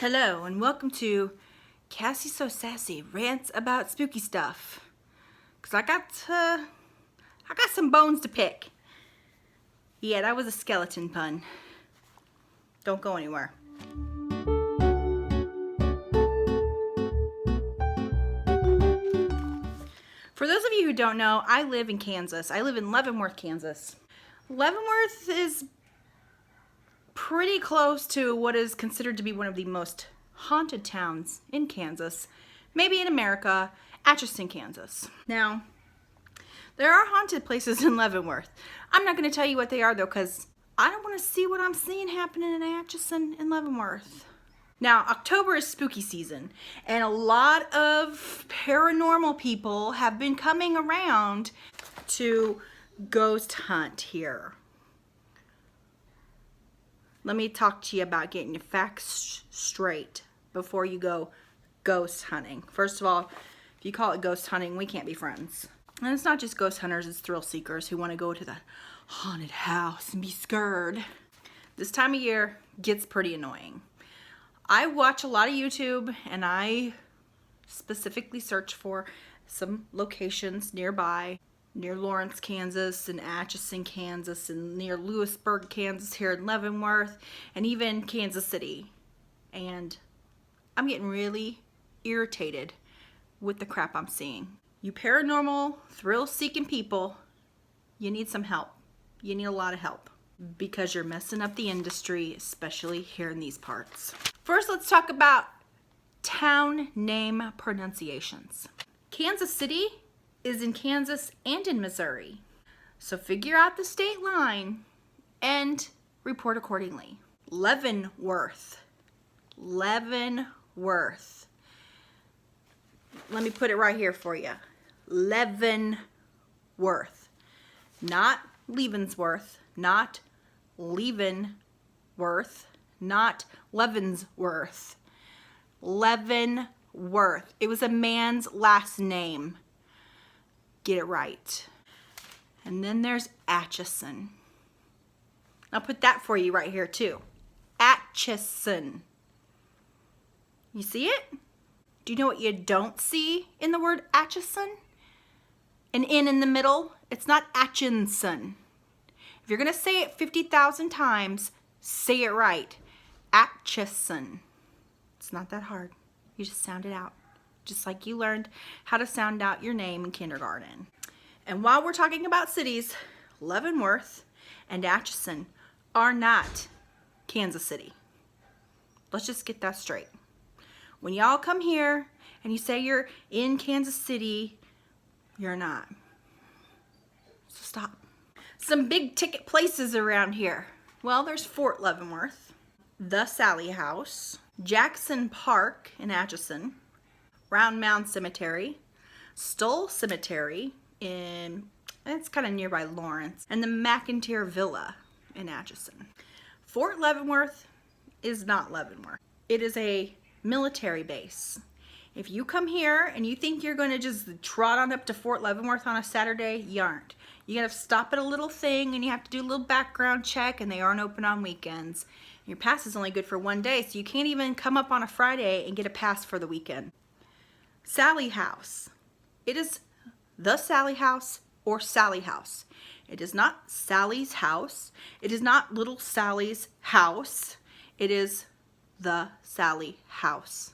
Hello and welcome to Cassy So Sassy rants about spooky stuff. Cause I got some bones to pick. Yeah, that was a skeleton pun. Don't go anywhere. For those of you who don't know, I live in Kansas. I live in Leavenworth, Kansas. Leavenworth is pretty close to what is considered to be one of the most haunted towns in Kansas, maybe in America, Atchison, Kansas. Now, there are haunted places in Leavenworth. I'm not going to tell you what they are though, because I don't want to see what I'm seeing happening in Atchison and Leavenworth. Now, October is spooky season, and a lot of paranormal people have been coming around to ghost hunt here. Let me talk to you about getting your facts straight before you go ghost hunting. First of all, if you call it ghost hunting, we can't be friends. And it's not just ghost hunters, it's thrill seekers who want to go to the haunted house and be scared. This time of year gets pretty annoying. I watch a lot of YouTube and I specifically search for some locations nearby. Near Lawrence, Kansas, and Atchison, Kansas, and near Lewisburg, Kansas, here in Leavenworth, and even Kansas City. And I'm getting really irritated with the crap I'm seeing. You paranormal, thrill-seeking people, you need some help. You need a lot of help because you're messing up the industry, especially here in these parts. First, let's talk about town name pronunciations. Kansas City is in Kansas and in Missouri. So figure out the state line and report accordingly. Leavenworth. Leavenworth. Let me put it right here for you. Leavenworth. Not Leavensworth, not Leavenworth, not Leavenworth. Leavenworth. It was a man's last name. Get it right. And then there's Atchison. I'll put that for you right here too. Atchison. You see it? Do you know what you don't see in the word Atchison? An N in the middle. It's not Atchinson. If you're going to say it 50,000 times, say it right. Atchison. It's not that hard. You just sound it out. Just like you learned how to sound out your name in kindergarten. And while we're talking about cities, Leavenworth and Atchison are not Kansas City. Let's just get that straight. When y'all come here and you say you're in Kansas City, you're not. So stop. Some big ticket places around here. Well, there's Fort Leavenworth, the Sally House, Jackson Park in Atchison, Round Mound Cemetery, Stoll Cemetery it's kind of nearby Lawrence, and the McIntyre Villa in Atchison. Fort Leavenworth is not Leavenworth. It is a military base. If you come here and you think you're going to just trot on up to Fort Leavenworth on a Saturday, you aren't. You got to stop at a little thing and you have to do a little background check, and they aren't open on weekends. Your pass is only good for one day, so you can't even come up on a Friday and get a pass for the weekend. Sally House. It is the Sally House or Sally House. It is not Sally's house. It is not little Sally's house. It is the Sally House.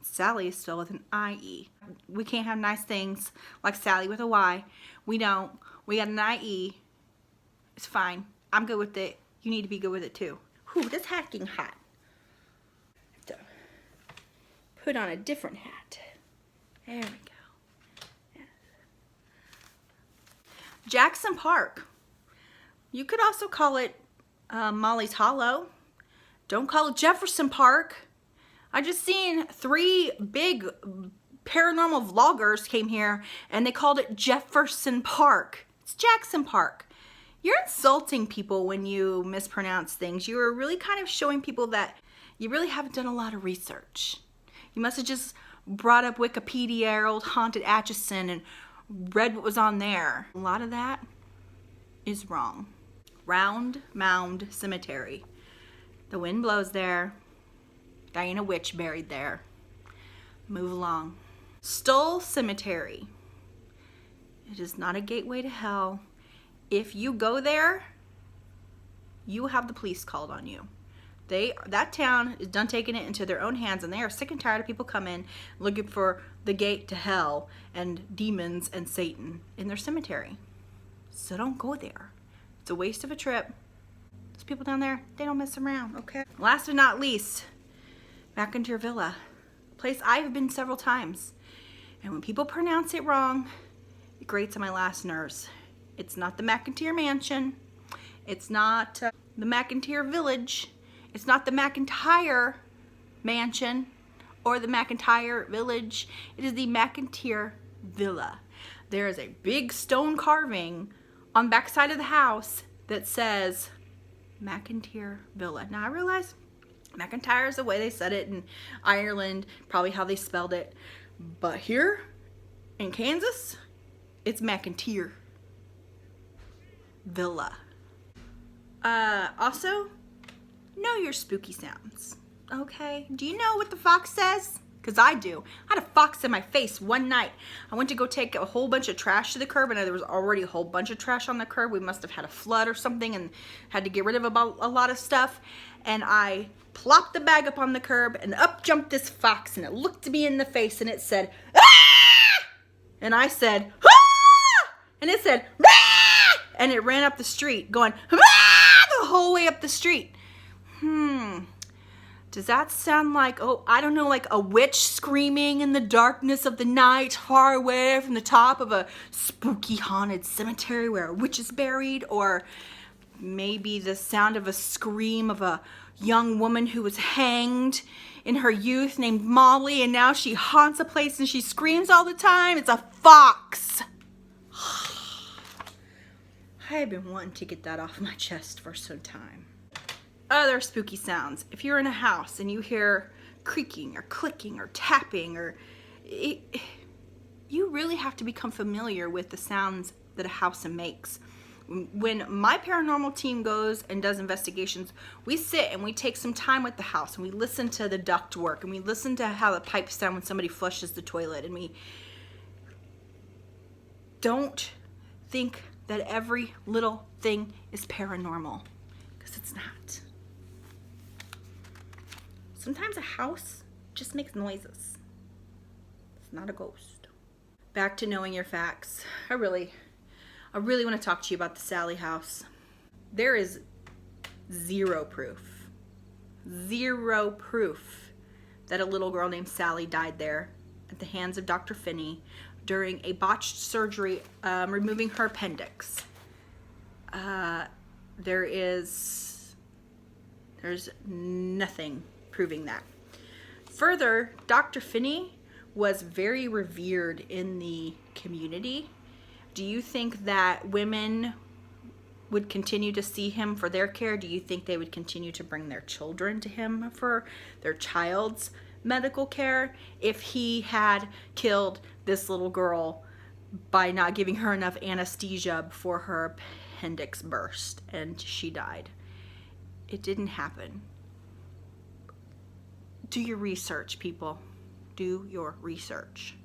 Sally is spelled with an I-E. We can't have nice things like Sally with a Y. We don't. We got an I-E. It's fine. I'm good with it. You need to be good with it too. Whew, this hat getting hot. I have to put on a different hat. There we go. Yeah. Jackson Park. You could also call it Molly's Hollow. Don't call it Jefferson Park. I just seen 3 big paranormal vloggers came here and they called it Jefferson Park. It's Jackson Park. You're insulting people when you mispronounce things. You are really kind of showing people that you really haven't done a lot of research. You must have just brought up Wikipedia or old Haunted Atchison and read what was on there. A lot of that is wrong. Round Mound Cemetery. The wind blows there. There ain't a witch buried there. Move along. Stoll Cemetery. It is not a gateway to hell. If you go there, you will have the police called on you. That town is done taking it into their own hands, and they are sick and tired of people coming looking for the gate to hell and demons and Satan in their cemetery. So don't go there. It's a waste of a trip. Those people down there, they don't mess around, okay? Last but not least, McIntyre Villa. A place I've been several times. And when people pronounce it wrong, it grates on my last nerves. It's not the McIntyre Mansion. It's not the McIntyre Village. It's not the McIntyre Mansion or the McIntyre Village. It is the McIntyre Villa. There is a big stone carving on the back side of the house that says McIntyre Villa. Now I realize McIntyre is the way they said it in Ireland, probably how they spelled it. But here in Kansas, it's McIntyre Villa. Also, know your spooky sounds, okay? Do you know what the fox says? Because I do. I had a fox in my face one night. I went to go take a whole bunch of trash to the curb, and there was already a whole bunch of trash on the curb. We must have had a flood or something and had to get rid of a lot of stuff. And I plopped the bag up on the curb, and up jumped this fox, and it looked me in the face, and it said, "Ah!" And I said, "Ah!" And it said, "Ah!" And it ran up the street going, "Ah!" The whole way up the street. Does that sound like, oh, I don't know, like a witch screaming in the darkness of the night far away from the top of a spooky haunted cemetery where a witch is buried? Or maybe the sound of a scream of a young woman who was hanged in her youth named Molly, and now she haunts a place and she screams all the time? It's a fox. I have been wanting to get that off my chest for some time. Other spooky sounds. If you're in a house and you hear creaking or clicking or tapping, you really have to become familiar with the sounds that a house makes. When my paranormal team goes and does investigations, we sit and we take some time with the house and we listen to the duct work and we listen to how the pipes sound when somebody flushes the toilet, and we don't think that every little thing is paranormal, because it's not. Sometimes a house just makes noises. It's not a ghost. Back to knowing your facts. I really want to talk to you about the Sally house. There is zero proof that a little girl named Sally died there at the hands of Dr. Finney during a botched surgery removing her appendix. There's nothing proving that. Further, Dr. Finney was very revered in the community. Do you think that women would continue to see him for their care? Do you think they would continue to bring their children to him for their child's medical care if he had killed this little girl by not giving her enough anesthesia before her appendix burst and she died? It didn't happen. Do your research, people. Do your research.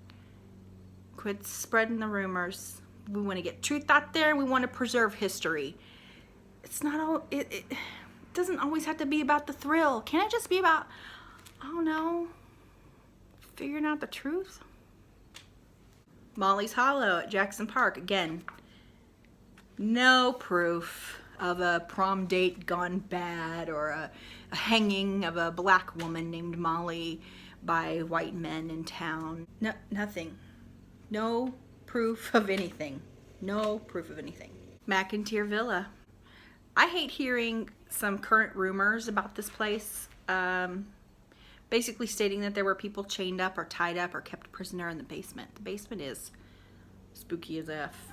Quit spreading the rumors. We want to get truth out there, and we want to preserve history. It's not all, it doesn't always have to be about the thrill. Can it just be about, I don't know, figuring out the truth? Molly's Hollow at Jackson Park. Again, no proof of a prom date gone bad or a hanging of a black woman named Molly by white men in town. No, nothing. No proof of anything. No proof of anything. McIntyre Villa. I hate hearing some current rumors about this place. Basically stating that there were people chained up or tied up or kept prisoner in the basement. The basement is spooky as F.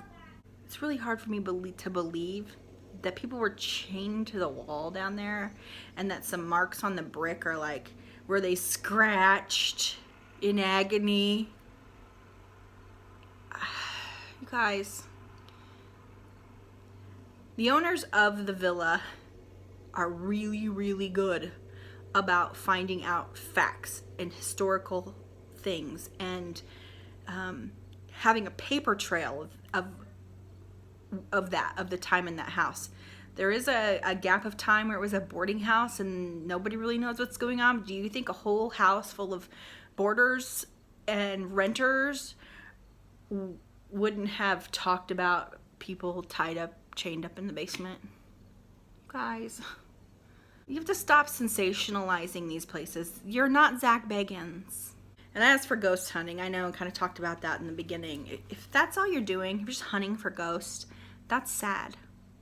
It's really hard for me to believe that people were chained to the wall down there and that some marks on the brick are like where they scratched in agony. You guys, the owners of the villa are really, really good about finding out facts and historical things, and having a paper trail of the time in that house. There is a gap of time where it was a boarding house and nobody really knows what's going on. Do you think a whole house full of boarders and renters wouldn't have talked about people tied up, chained up in the basement? Guys, you have to stop sensationalizing these places. You're not Zach Bagans. And as for ghost hunting, I know I kind of talked about that in the beginning. If that's all you're doing, you're just hunting for ghosts, that's sad.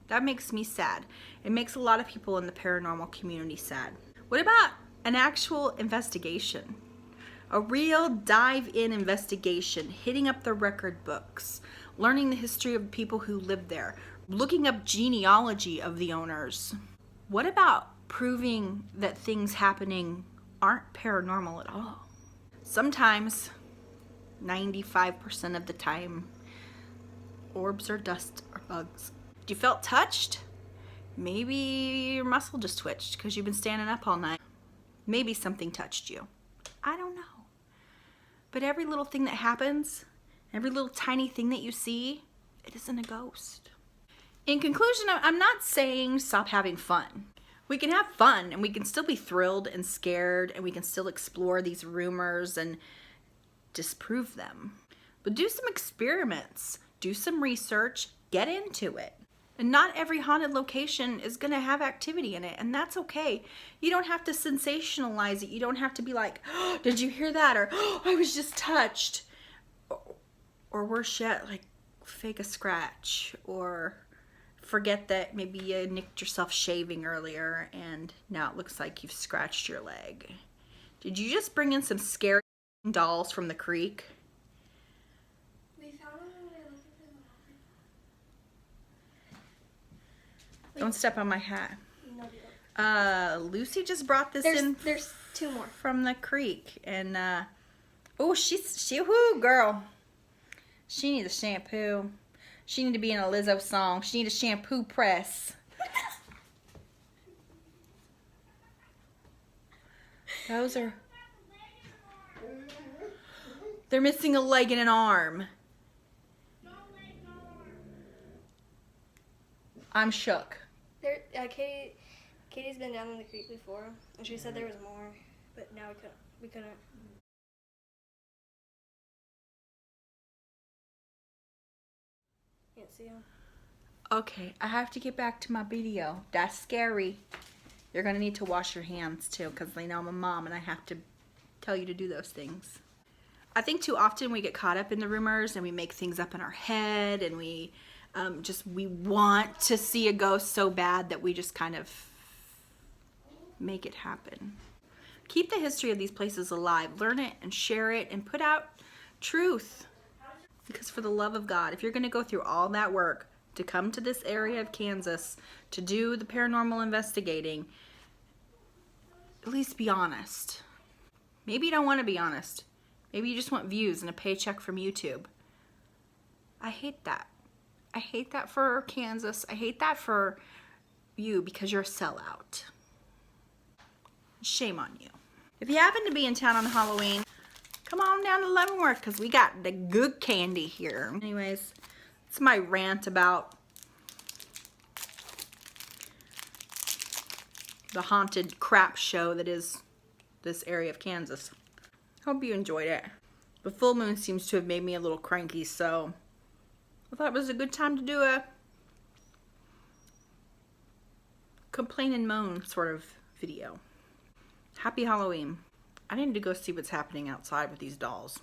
That makes me sad. It makes a lot of people in the paranormal community sad. What about an actual investigation? A real dive-in investigation, hitting up the record books, learning the history of people who lived there, looking up genealogy of the owners. What about proving that things happening aren't paranormal at all? Sometimes, 95% of the time, orbs or dust or bugs. You felt touched? Maybe your muscle just twitched because you've been standing up all night. Maybe something touched you. I don't know. But every little thing that happens, every little tiny thing that you see, it isn't a ghost. In conclusion, I'm not saying stop having fun. We can have fun and we can still be thrilled and scared, and we can still explore these rumors and disprove them. But do some experiments, do some research, get into it. And not every haunted location is going to have activity in it, and that's okay. You don't have to sensationalize it. You don't have to be like, oh, did you hear that? Or, oh, I was just touched. Or worse yet, like fake a scratch, or forget that maybe you nicked yourself shaving earlier and now it looks like you've scratched your leg. Did you just bring in some scary dolls from the creek? We found them when we were looking for the Don't step on my hat. No, Lucy just brought this in. There's two more from the creek, and oh, she whoo girl. She needs a shampoo. She need to be in a Lizzo song. She need a shampoo press. Those are. They're missing a leg and an arm. I'm shook. Katie's been down in the creek before, and she said there was more, but now we couldn't. Can't see them. Okay, I have to get back to my video. That's scary. You're gonna need to wash your hands too, because I know I'm a mom and I have to tell you to do those things. I think too often we get caught up in the rumors and we make things up in our head, and we want to see a ghost so bad that we just kind of make it happen. Keep the history of these places alive. Learn it and share it and put out truth. Because for the love of God, if you're going to go through all that work to come to this area of Kansas to do the paranormal investigating, at least be honest. Maybe you don't want to be honest. Maybe you just want views and a paycheck from YouTube. I hate that. I hate that for Kansas. I hate that for you, because you're a sellout. Shame on you. If you happen to be in town on Halloween, come on down to Leavenworth, because we got the good candy here. Anyways, it's my rant about the haunted crap show that is this area of Kansas. Hope you enjoyed it. The full moon seems to have made me a little cranky, so I thought it was a good time to do a complain and moan sort of video. Happy Halloween. I need to go see what's happening outside with these dolls.